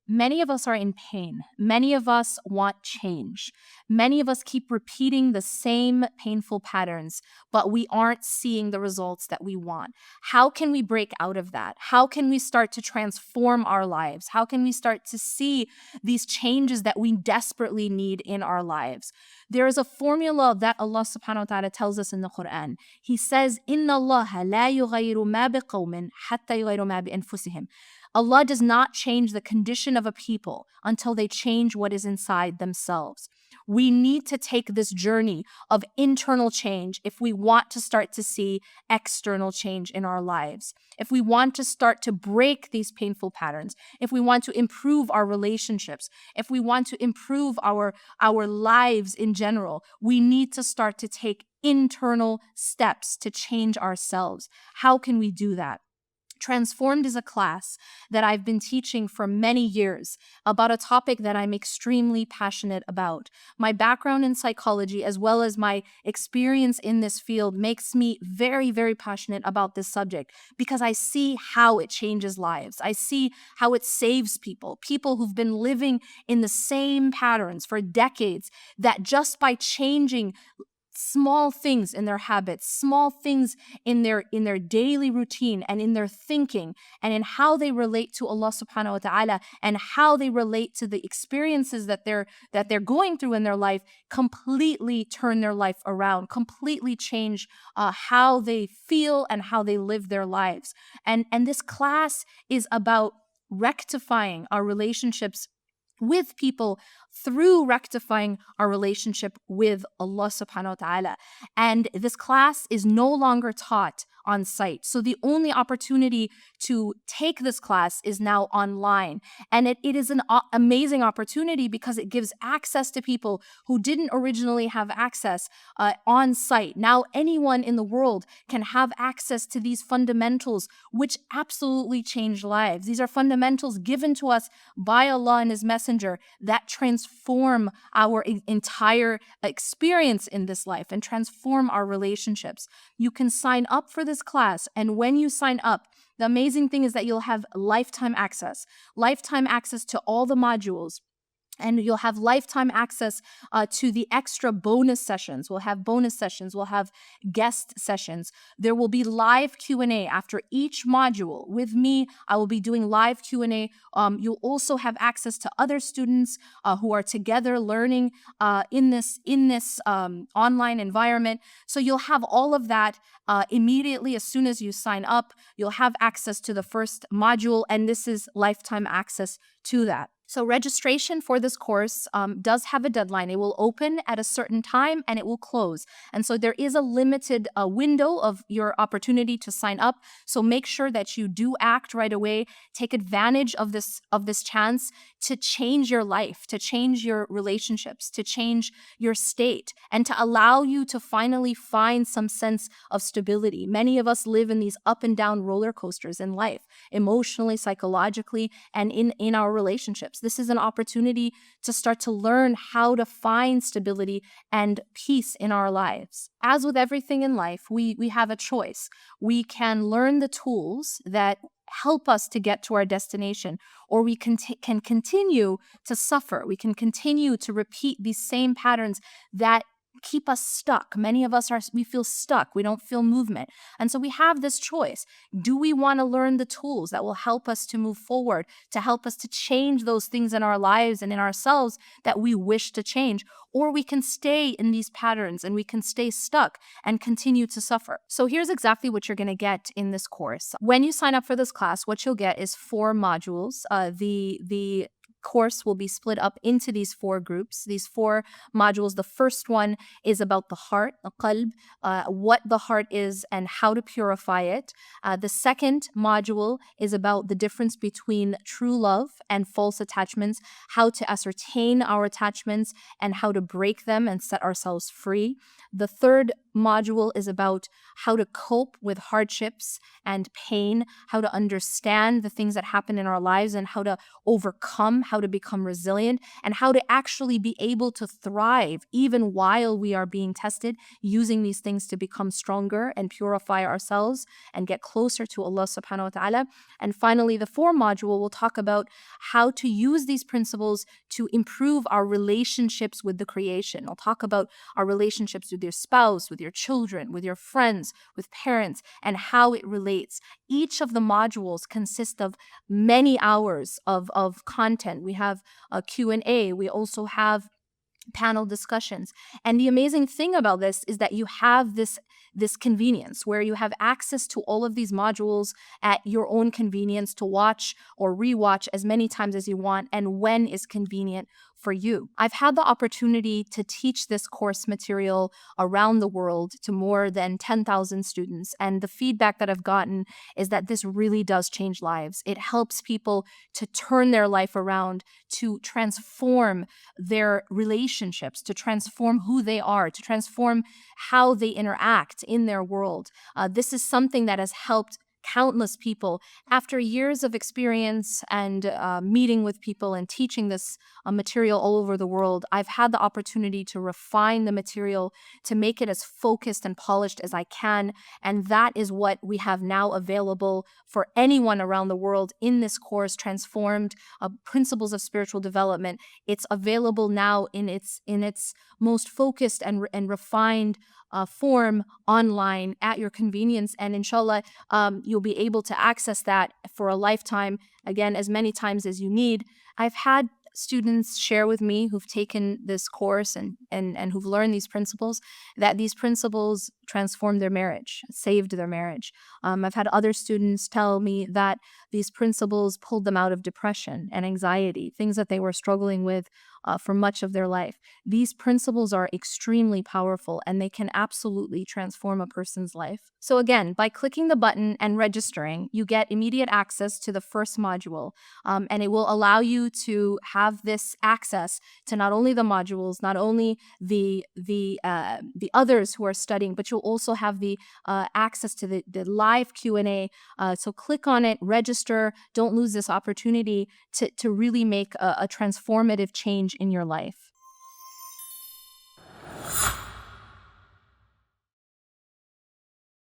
Many of us are in pain. Many of us want change. Many of us keep repeating the same painful patterns, but we aren't seeing the results that we want. How can we break out of that? How can we start to transform our lives? How can we start to see these changes that we desperately need in our lives? There is a formula that Allah subhanahu wa ta'ala tells us in the Quran. He says, إِنَّ اللَّهَ لَا يُغَيِّرُ مَا بِقَوْمٍ حَتَّى يُغَيِّرُ مَا بِأَنفُسِهِمْ. Allah does not change the condition of a people until they change what is inside themselves. We need to take this journey of internal change if we want to start to see external change in our lives. If we want to start to break these painful patterns, if we want to improve our relationships, if we want to improve our lives in general, we need to start to take internal steps to change ourselves. How can we do that? Transformed is a class that I've been teaching for many years about a topic that I'm extremely passionate about. My background in psychology, as well as my experience in this field, makes me very, very passionate about this subject because I see how it changes lives. I see how it saves people who've been living in the same patterns for decades, that just by changing small things in their habits, small things in their daily routine and in their thinking and in how they relate to Allah subhanahu wa ta'ala and how they relate to the experiences that they're going through in their life, completely turn their life around, completely change how they feel and how they live their lives. And this class is about rectifying our relationships with people through rectifying our relationship with Allah subhanahu wa ta'ala. And this class is no longer taught on site. So the only opportunity to take this class is now online. And it is an amazing opportunity because it gives access to people who didn't originally have access on site. Now anyone in the world can have access to these fundamentals which absolutely change lives. These are fundamentals given to us by Allah and His Messenger that transform our entire experience in this life and transform our relationships. You can sign up for this class, and when you sign up, the amazing thing is that you'll have lifetime access to all the modules. And you'll have lifetime access to the extra bonus sessions. We'll have bonus sessions. We'll have guest sessions. There will be live Q&A after each module. With me, I will be doing live Q&A. You'll also have access to other students who are together learning in this online environment. So you'll have all of that immediately as soon as you sign up. You'll have access to the first module, and this is lifetime access to that. So registration for this course does have a deadline. It will open at a certain time and it will close. And so there is a limited window of your opportunity to sign up. So make sure that you do act right away. Take advantage of this chance to change your life, to change your relationships, to change your state, and to allow you to finally find some sense of stability. Many of us live in these up and down roller coasters in life, emotionally, psychologically, and in our relationships. This is an opportunity to start to learn how to find stability and peace in our lives. As with everything in life, we have a choice. We can learn the tools that help us to get to our destination, or we can continue to suffer. We can continue to repeat these same patterns that keep us stuck. Many of us we feel stuck. We don't feel movement. And so we have this choice. Do we want to learn the tools that will help us to move forward, to help us to change those things in our lives and in ourselves that we wish to change? Or we can stay in these patterns and we can stay stuck and continue to suffer. So here's exactly what you're going to get in this course. When you sign up for this class, what you'll get is 4 modules. The course will be split up into these 4 groups, these 4 modules. The first one is about the heart, the qalb, what the heart is and how to purify it. The second module is about the difference between true love and false attachments, how to ascertain our attachments and how to break them and set ourselves free. The third module is about how to cope with hardships and pain, how to understand the things that happen in our lives and how to overcome, how to become resilient, and how to actually be able to thrive even while we are being tested, using these things to become stronger and purify ourselves and get closer to Allah subhanahu wa ta'ala. And finally, the fourth module will talk about how to use these principles to improve our relationships with the creation. I'll talk about our relationships with your spouse, with your children, with your friends, with parents, and how it relates. Each of the modules consist of many hours of content. We have a Q&A. We also have panel discussions. And the amazing thing about this is that you have this convenience where you have access to all of these modules at your own convenience to watch or rewatch as many times as you want and when is convenient for you. I've had the opportunity to teach this course material around the world to more than 10,000 students, and the feedback that I've gotten is that this really does change lives. It helps people to turn their life around, to transform their relationships, to transform who they are, to transform how they interact in their world. This is something that has helped countless people. After years of experience and meeting with people and teaching this material all over the world, I've had the opportunity to refine the material to make it as focused and polished as I can. And that is what we have now available for anyone around the world in this course, Transformed Principles of Spiritual Development. It's available now in its most focused and refined form online at your convenience. And inshallah, you'll be able to access that for a lifetime, again, as many times as you need. I've had students share with me who've taken this course and who've learned these principles, that these principles transformed their marriage, saved their marriage. I've had other students tell me that these principles pulled them out of depression and anxiety, things that they were struggling with for much of their life. These principles are extremely powerful and they can absolutely transform a person's life. So again, by clicking the button and registering, you get immediate access to the first module, and it will allow you to have this access to not only the modules, not only the others who are studying, but you'll also have the access to the live Q&A. So click on it, register. Don't lose this opportunity to really make a transformative change in your life.